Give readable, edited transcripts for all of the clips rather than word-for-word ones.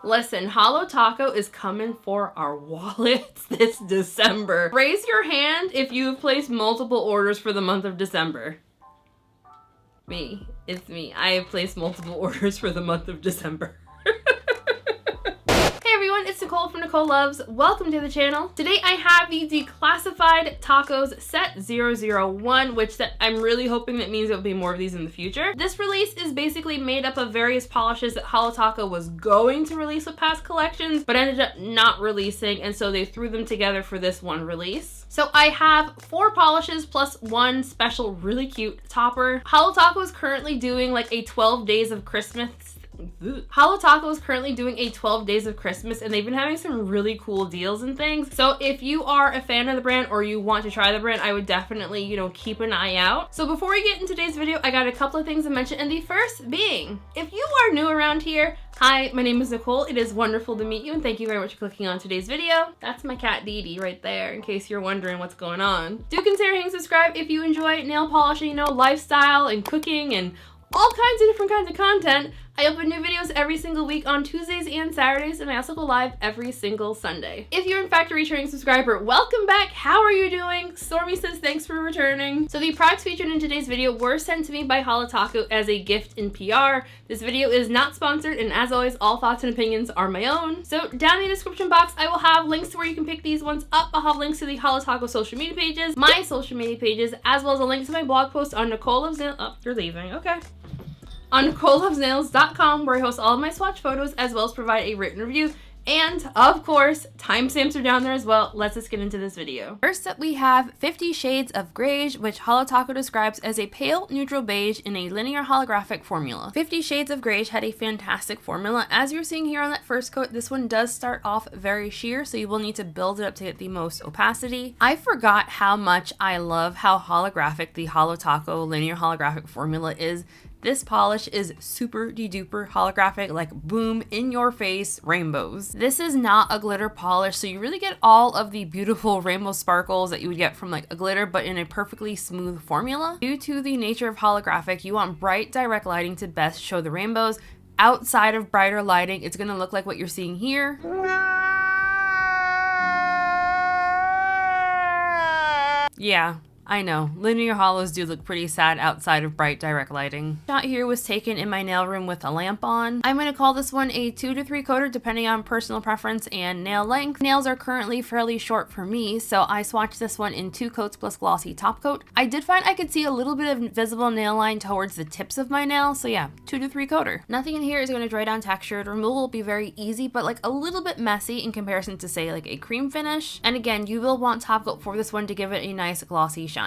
Listen, Holo Taco is coming for our wallets this December. Raise your hand if you've placed multiple orders for the month of December. Me. It's me. I have placed multiple orders for the month of December. Hey everyone, it's Nicole from Nicole Loves. Welcome to the channel. Today I have the Declassified Tacos Set 001, which I'm really hoping that means there'll be more of these in the future. This release is basically made up of various polishes that Holo Taco was going to release with past collections, but ended up not releasing, and so they threw them together for this one release. So I have 4 polishes plus one special really cute topper. Holo Taco is currently doing like a 12 Days of Christmas. Holo Taco is currently doing a 12 Days of Christmas, and they've been having some really cool deals and things. So if you are a fan of the brand or you want to try the brand, I would definitely, keep an eye out. So before we get into today's video, I got a couple of things to mention, and the first being, if you are new around here, hi, my name is Nicole. It is wonderful to meet you, and thank you very much for clicking on today's video. That's my cat Dee Dee right there, in case you're wondering what's going on. Do consider hitting subscribe if you enjoy nail polishing, lifestyle and cooking and all kinds of different kinds of content. I upload new videos every single week on Tuesdays and Saturdays, and I also go live every single Sunday. If you're in fact a returning subscriber, welcome back. How are you doing? Stormy says thanks for returning. So the products featured in today's video were sent to me by Holo Taco as a gift in PR. This video is not sponsored, and as always, all thoughts and opinions are my own. So down in the description box, I will have links to where you can pick these ones up. I'll have links to the Holo Taco social media pages, my social media pages, as well as a link to my blog post on Nicole Loves Nails. Oh, you're leaving. Okay. On NicoleLovesNails.com, where I host all of my swatch photos as well as provide a written review. And of course, timestamps are down there as well. Let's just get into this video. First up, we have 50 Shades of Greige, which Holo Taco describes as a pale neutral beige in a linear holographic formula. 50 Shades of Greige had a fantastic formula. As you're seeing here on that first coat, this one does start off very sheer, so you will need to build it up to get the most opacity. I forgot how much I love how holographic the Holo Taco linear holographic formula is. This polish is super de-duper holographic, like boom, in your face rainbows. This is not a glitter polish, so you really get all of the beautiful rainbow sparkles that you would get from like a glitter, but in a perfectly smooth formula. Due to the nature of holographic, you want bright direct lighting to best show the rainbows. Outside of brighter lighting, it's gonna look like what you're seeing here. Yeah. I know, linear holos do look pretty sad outside of bright direct lighting. Shot here was taken in my nail room with a lamp on. I'm going to call this one a 2 to 3 coater depending on personal preference and nail length. Nails are currently fairly short for me, so I swatched this one in 2 coats plus glossy top coat. I did find I could see a little bit of visible nail line towards the tips of my nail, so yeah, 2 to 3 coater. Nothing in here is going to dry down textured. Removal will be very easy, but like a little bit messy in comparison to say like a cream finish. And again, you will want top coat for this one to give it a nice glossy shine.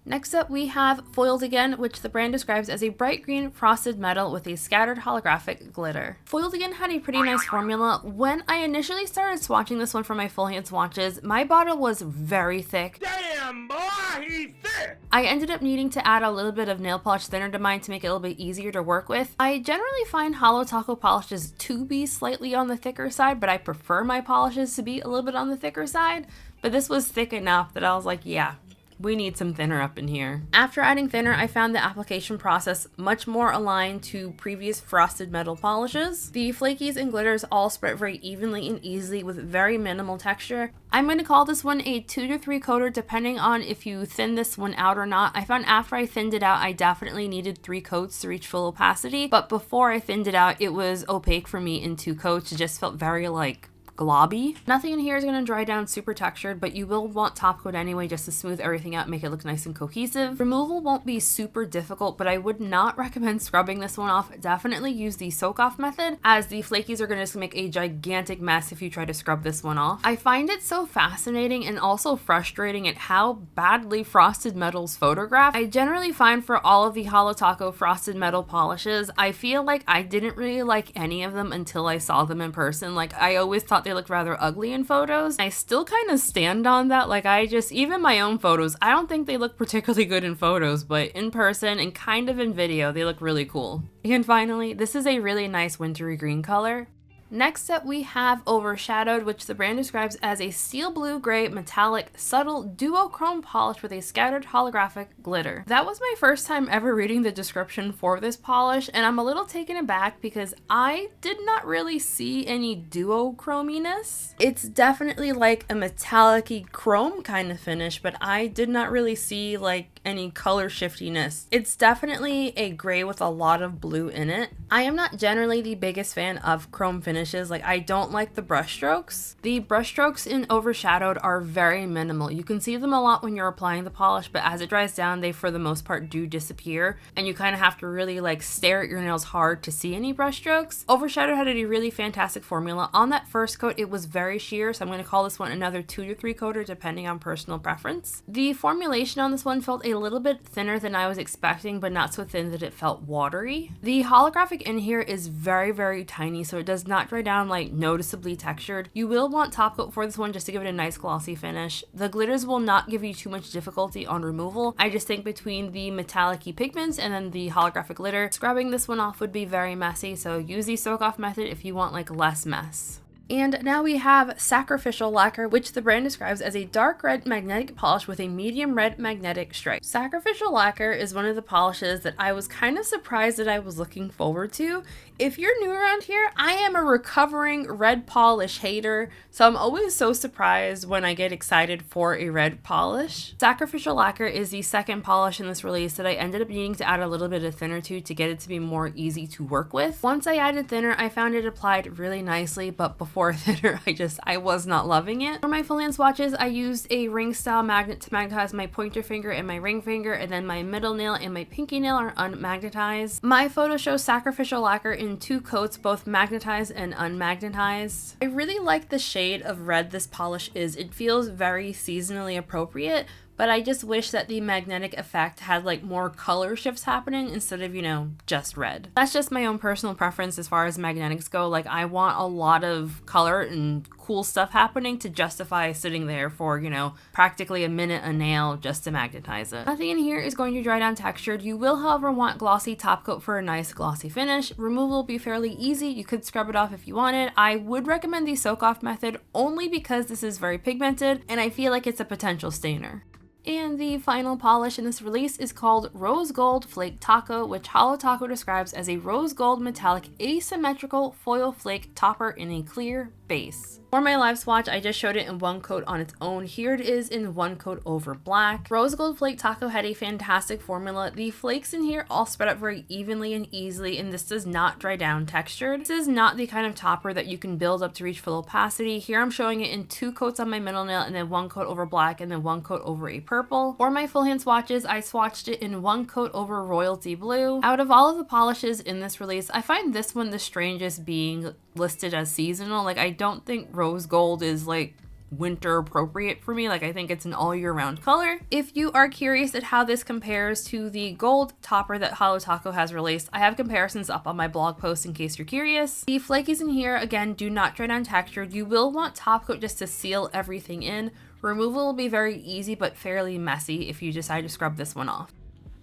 Next up, we have Foiled Again, which the brand describes as a bright green frosted metal with a scattered holographic glitter. Foiled Again had a pretty nice formula. When I initially started swatching this one for my full hand swatches, my bottle was very thick. Damn, boy, he's thick! I ended up needing to add a little bit of nail polish thinner to mine to make it a little bit easier to work with. I generally find Holo Taco polishes to be slightly on the thicker side, but I prefer my polishes to be a little bit on the thicker side. But this was thick enough that I was like, yeah, we need some thinner up in here. After adding thinner, I found the application process much more aligned to previous frosted metal polishes. The flakies and glitters all spread very evenly and easily with very minimal texture. I'm going to call this one a 2 to 3 coater depending on if you thin this one out or not. I found after I thinned it out, I definitely needed 3 coats to reach full opacity, but before I thinned it out, it was opaque for me in 2 coats. It just felt very like globby. Nothing in here is going to dry down super textured, but you will want top coat anyway just to smooth everything out, make it look nice and cohesive. Removal won't be super difficult, but I would not recommend scrubbing this one off. Definitely use the soak off method, as the flakies are going to just make a gigantic mess if you try to scrub this one off. I find it so fascinating and also frustrating at how badly frosted metals photograph. I generally find for all of the Holo Taco frosted metal polishes, I feel like I didn't really like any of them until I saw them in person. Like, I always thought they look rather ugly in photos. I still kind of stand on that. Like, even my own photos, I don't think they look particularly good in photos, but in person and kind of in video, they look really cool. And finally, this is a really nice wintry green color. Next up, we have Overshadowed, which the brand describes as a steel blue gray metallic subtle duochrome polish with a scattered holographic glitter. That was my first time ever reading the description for this polish, and I'm a little taken aback because I did not really see any duochrominess. It's definitely like a metallic-y chrome kind of finish, but I did not really see like any color shiftiness. It's definitely a gray with a lot of blue in it. I am not generally the biggest fan of chrome finishes. Like, I don't like the brush strokes. The brush strokes in Overshadowed are very minimal. You can see them a lot when you're applying the polish, but as it dries down, they for the most part do disappear, and you kind of have to really like stare at your nails hard to see any brush strokes. Overshadowed had a really fantastic formula. On that first coat, it was very sheer, so I'm going to call this one another 2 to 3 coater depending on personal preference. The formulation on this one felt a little bit thinner than I was expecting, but not so thin that it felt watery. The holographic in here is very, very tiny, so it does not dry down like noticeably textured. You will want top coat for this one just to give it a nice glossy finish. The glitters will not give you too much difficulty on removal. I just think between the metallic-y pigments and then the holographic glitter, scrubbing this one off would be very messy, so use the soak off method if you want like less mess. And now we have Sacrificial Lacquer, which the brand describes as a dark red magnetic polish with a medium red magnetic stripe. Sacrificial Lacquer is one of the polishes that I was kind of surprised that I was looking forward to. If you're new around here, I am a recovering red polish hater, so I'm always so surprised when I get excited for a red polish. Sacrificial Lacquer is the second polish in this release that I ended up needing to add a little bit of thinner to get it to be more easy to work with. Once I added thinner, I found it applied really nicely, but before thinner, I was not loving it. For my full hand swatches, I used a ring style magnet to magnetize my pointer finger and my ring finger, and then my middle nail and my pinky nail are unmagnetized. My photo shows Sacrificial Lacquer in 2 coats, both magnetized and unmagnetized. I really like the shade of red this polish is. It feels very seasonally appropriate, but I just wish that the magnetic effect had like more color shifts happening instead of, you know, just red. That's just my own personal preference as far as magnetics go. Like, I want a lot of color and cool stuff happening to justify sitting there for, you know, practically a minute a nail just to magnetize it. Nothing in here is going to dry down textured. You will, however, want glossy top coat for a nice glossy finish. Removal will be fairly easy. You could scrub it off if you wanted. I would recommend the soak off method only because this is very pigmented and I feel like it's a potential stainer. And the final polish in this release is called Rose Gold Flake Taco, which Holo Taco describes as a rose gold metallic asymmetrical foil flake topper in a clear base. For my live swatch, I just showed it in 1 coat on its own. Here it is in 1 coat over black. Rose Gold Flake Taco had a fantastic formula. The flakes in here all spread out very evenly and easily, and this does not dry down textured. This is not the kind of topper that you can build up to reach full opacity. Here I'm showing it in 2 coats on my middle nail, and then 1 coat over black, and then 1 coat over a purple. For my full hand swatches, I swatched it in 1 coat over royalty blue. Out of all of the polishes in this release, I find this one the strangest being listed as seasonal. Like, I don't think rose gold is like winter appropriate for me. Like, I think it's an all year round color. If you are curious at how this compares to the gold topper that Holo Taco has released, I have comparisons up on my blog post in case you're curious. The flakies in here, again, do not dry down textured. You will want top coat just to seal everything in. Removal will be very easy but fairly messy if you decide to scrub this one off.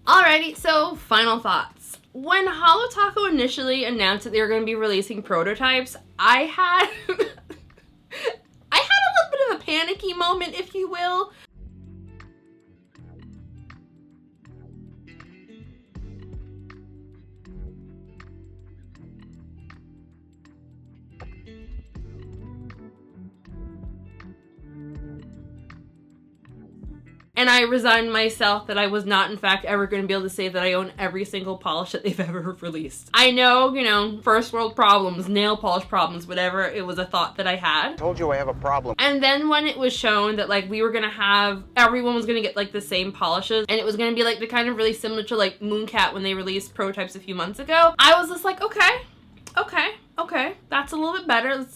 Alrighty, so final thoughts. When Holo Taco initially announced that they were going to be releasing prototypes, I had a little bit of a panicky moment, if you will. And I resigned myself that I was not, in fact, ever going to be able to say that I own every single polish that they've ever released. I know, you know, first world problems, nail polish problems, whatever, it was a thought that I had. Told you I have a problem. And then when it was shown that, like, we were going to have, everyone was going to get, like, the same polishes, and it was going to be, like, the kind of really similar to, like, Mooncat when they released prototypes a few months ago, I was just like, okay, that's a little bit better.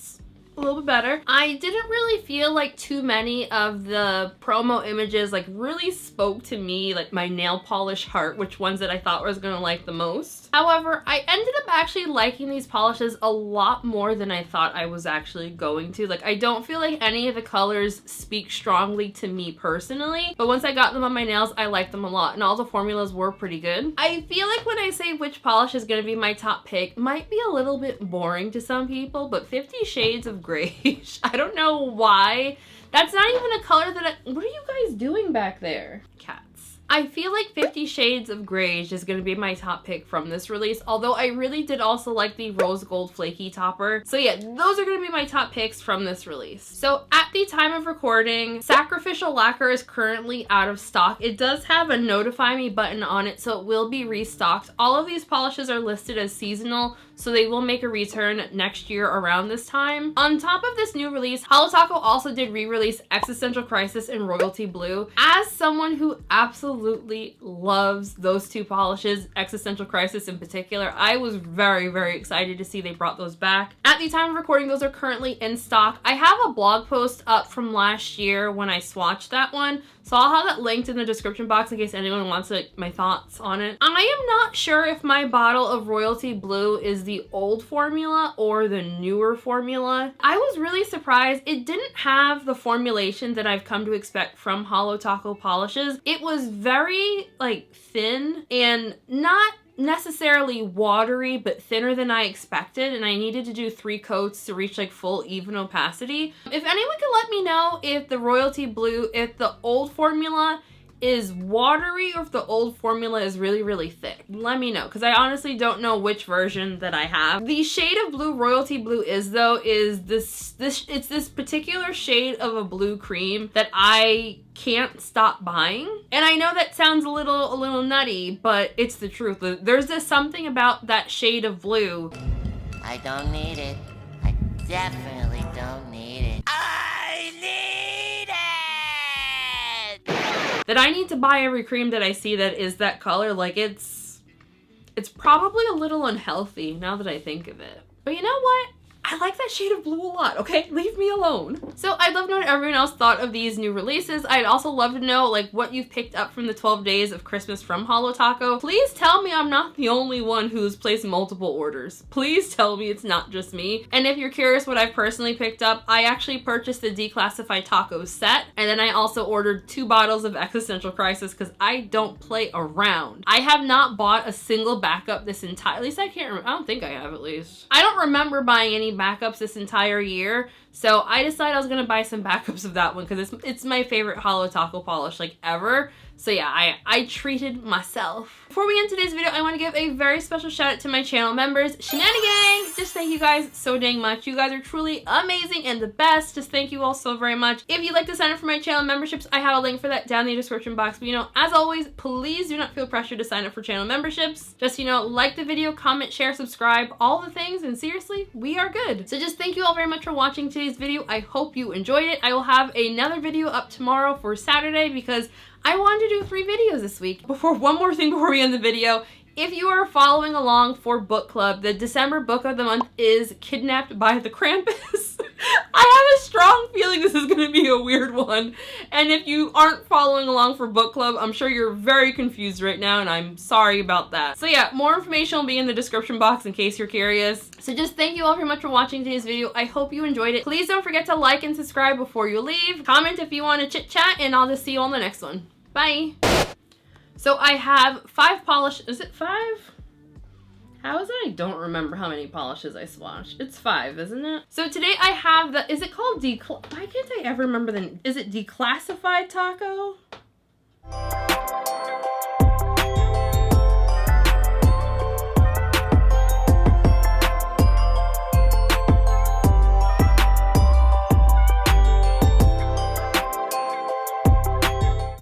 A little bit better. I didn't really feel like too many of the promo images like really spoke to me, like my nail polish heart, which ones that I thought was gonna like the most. However, I ended up actually liking these polishes a lot more than I thought I was actually going to. Like, I don't feel like any of the colors speak strongly to me personally, but once I got them on my nails, I liked them a lot, and all the formulas were pretty good. I feel like when I say which polish is going to be my top pick, might be a little bit boring to some people, but 50 Shades of Greige. I don't know why. That's not even a color that what are you guys doing back there? Cats. I feel like 50 Shades of Greige is going to be my top pick from this release, although I really did also like the rose gold flaky topper. So yeah, those are going to be my top picks from this release. So at the time of recording, Sacrificial Lacquer is currently out of stock. It does have a notify me button on it, so it will be restocked. All of these polishes are listed as seasonal, so they will make a return next year around this time. On top of this new release, Holo Taco also did re-release Existential Crisis in Royalty Blue. As someone who absolutely loves those two polishes, Existential Crisis in particular, I was very, very excited to see they brought those back. At the time of recording, those are currently in stock. I have a blog post up from last year when I swatched that one, so I'll have that linked in the description box in case anyone wants my thoughts on it. I am not sure if my bottle of Royalty Blue is the old formula or the newer formula. I was really surprised. It didn't have the formulation that I've come to expect from Holo Taco polishes. It was very like thin and not necessarily watery, but thinner than I expected, and I needed to do 3 coats to reach like full even opacity. If anyone can let me know if the Royalty Blue, if the old formula is watery or if the old formula is really, really thick, let me know, because I honestly don't know which version that I have. The shade of blue Royalty Blue is though is it's this particular shade of a blue cream that I can't stop buying. And I know that sounds a little nutty, but it's the truth. There's just something about that shade of blue. I don't need it. I definitely don't need it. I need it! That I need to buy every cream that I see that is that color. Like, it's probably a little unhealthy now that I think of it. But you know what? I like that shade of blue a lot, okay? Leave me alone. So I'd love to know what everyone else thought of these new releases. I'd also love to know like what you've picked up from the 12 Days of Christmas from Holo Taco. Please tell me I'm not the only one who's placed multiple orders. Please tell me it's not just me. And if you're curious what I've personally picked up, I actually purchased the Declassified Tacos set, and then I also ordered 2 bottles of Existential Crisis because I don't play around. I have not bought a single backup this entire, at least I can't remember. I don't think I have, at least. I don't remember buying any backups this entire year, so I decided I was gonna buy some backups of that one because it's my favorite Holo Taco polish like ever. So yeah, I treated myself. Before we end today's video, I want to give a very special shout out to my channel members. Shenanigang! Just thank you guys so dang much. You guys are truly amazing and the best. Just thank you all so very much. If you'd like to sign up for my channel memberships, I have a link for that down in the description box. But you know, as always, please do not feel pressured to sign up for channel memberships. Just, you know, like the video, comment, share, subscribe, all the things, and seriously, we are good. So just thank you all very much for watching today's video. I hope you enjoyed it. I will have another video up tomorrow for Saturday because I wanted to do 3 videos this week. One more thing before we end the video. If you are following along for book club, the December book of the month is Kidnapped by the Krampus. I have a strong feeling this is going to be a weird one. And if you aren't following along for book club, I'm sure you're very confused right now, and I'm sorry about that. So yeah, more information will be in the description box in case you're curious. So just thank you all very much for watching today's video. I hope you enjoyed it. Please don't forget to like and subscribe before you leave. Comment if you want to chit chat, and I'll just see you on the next one. Bye. So I have 5 polish. Is it 5? How is it I don't remember how many polishes I swatched? It's 5, isn't it? So today I have the, is it called why can't I ever remember is it Declassified Taco?